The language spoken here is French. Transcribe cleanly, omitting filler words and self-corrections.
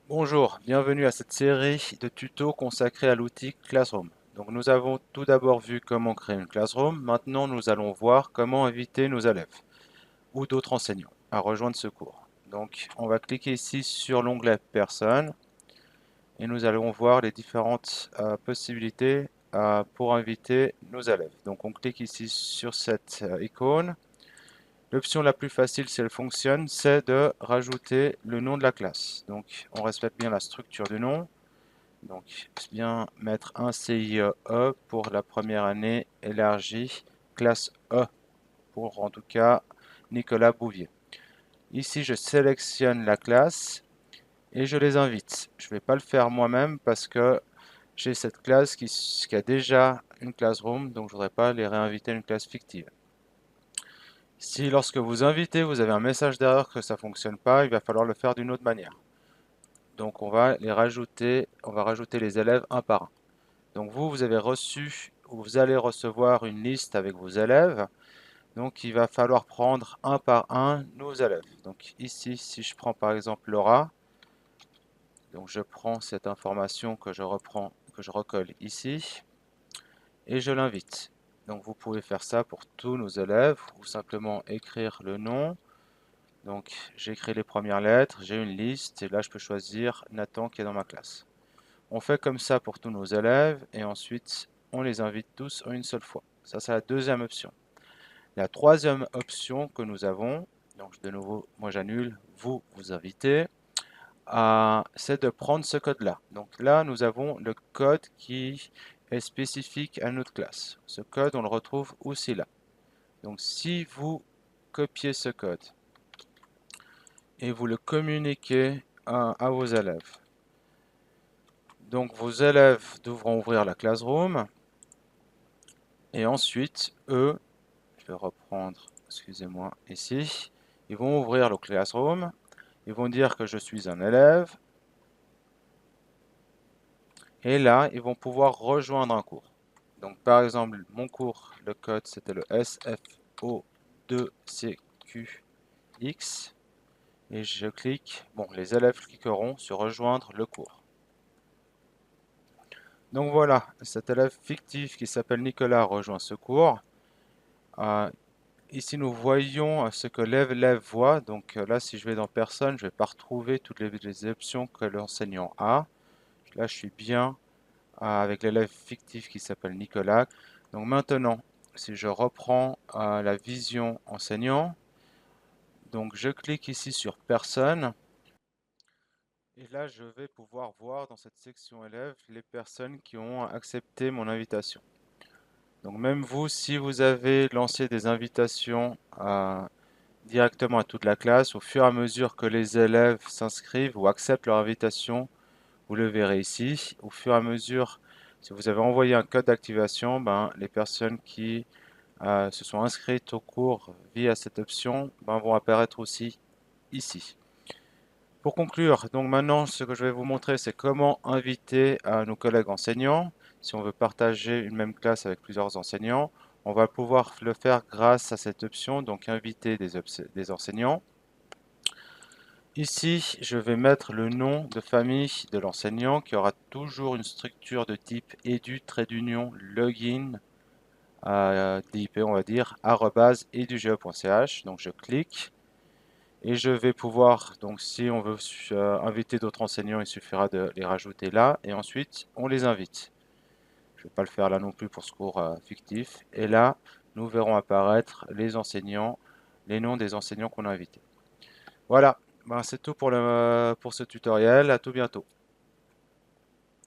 Bonjour, bienvenue à cette série de tutos consacrés à l'outil Classroom. Donc nous avons tout d'abord vu comment créer une Classroom. Maintenant, nous allons voir comment inviter nos élèves ou d'autres enseignants à rejoindre ce cours. Donc on va cliquer ici sur l'onglet Personnes et nous allons voir les différentes possibilités pour inviter nos élèves. Donc on clique ici sur cette icône. L'option la plus facile, si elle fonctionne, c'est de rajouter le nom de la classe. Donc on respecte bien la structure du nom. Donc, bien mettre un CIE pour la première année élargie, classe E, pour en tout cas Nicolas Bouvier. Ici, je sélectionne la classe et je les invite. Je ne vais pas le faire moi-même parce que j'ai cette classe qui a déjà une classroom, donc je ne voudrais pas les réinviter à une classe fictive. Si lorsque vous invitez, vous avez un message d'erreur que ça ne fonctionne pas, il va falloir le faire d'une autre manière. Donc on va rajouter les élèves un par un. Donc vous avez reçu, ou vous allez recevoir une liste avec vos élèves. Donc il va falloir prendre un par un nos élèves. Donc ici, si je prends par exemple Laura, donc je prends cette information que je reprends, que je recolle ici, et je l'invite. Donc vous pouvez faire ça pour tous nos élèves, ou simplement écrire le nom. Donc j'écris les premières lettres, j'ai une liste, et là je peux choisir Nathan qui est dans ma classe. On fait comme ça pour tous nos élèves et ensuite on les invite tous en une seule fois. Ça, c'est la deuxième option. La troisième option que nous avons, donc de nouveau, moi j'annule, vous invitez, c'est de prendre ce code-là. Donc là, nous avons le code qui est spécifique à notre classe. Ce code, on le retrouve aussi là. Donc si vous copiez ce code et vous le communiquez à vos élèves, donc vos élèves devront ouvrir la Classroom. Et ensuite, eux, je vais reprendre, excusez-moi, ici, ils vont ouvrir le Classroom, ils vont dire que je suis un élève, et là, ils vont pouvoir rejoindre un cours. Donc, par exemple, mon cours, le code, c'était le SFO2CQX, et je clique, bon, les élèves cliqueront sur rejoindre le cours. Donc voilà, cet élève fictif qui s'appelle Nicolas rejoint ce cours. Ici, nous voyons ce que l'élève voit. Donc là, si je vais dans personne, je ne vais pas retrouver toutes les options que l'enseignant a. Là, je suis bien avec l'élève fictif qui s'appelle Nicolas. Donc maintenant, si je reprends la vision enseignant, donc je clique ici sur personne. Et là, je vais pouvoir voir dans cette section élèves les personnes qui ont accepté mon invitation. Donc même vous, si vous avez lancé des invitations directement à toute la classe, au fur et à mesure que les élèves s'inscrivent ou acceptent leur invitation, vous le verrez ici. Au fur et à mesure, si vous avez envoyé un code d'activation, ben, les personnes qui se sont inscrites au cours via cette option vont apparaître aussi ici. Pour conclure, donc maintenant, ce que je vais vous montrer, c'est comment inviter nos collègues enseignants. Si on veut partager une même classe avec plusieurs enseignants, on va pouvoir le faire grâce à cette option, donc inviter des enseignants. Ici, je vais mettre le nom de famille de l'enseignant qui aura toujours une structure de type edu login DIP, on va dire, @eduge.ch. Donc je clique. Et je vais pouvoir, donc si on veut inviter d'autres enseignants, il suffira de les rajouter là. Et ensuite, on les invite. Je ne vais pas le faire là non plus pour ce cours fictif. Et là, nous verrons apparaître les enseignants, les noms des enseignants qu'on a invités. Voilà, ben, c'est tout pour ce tutoriel. À tout bientôt.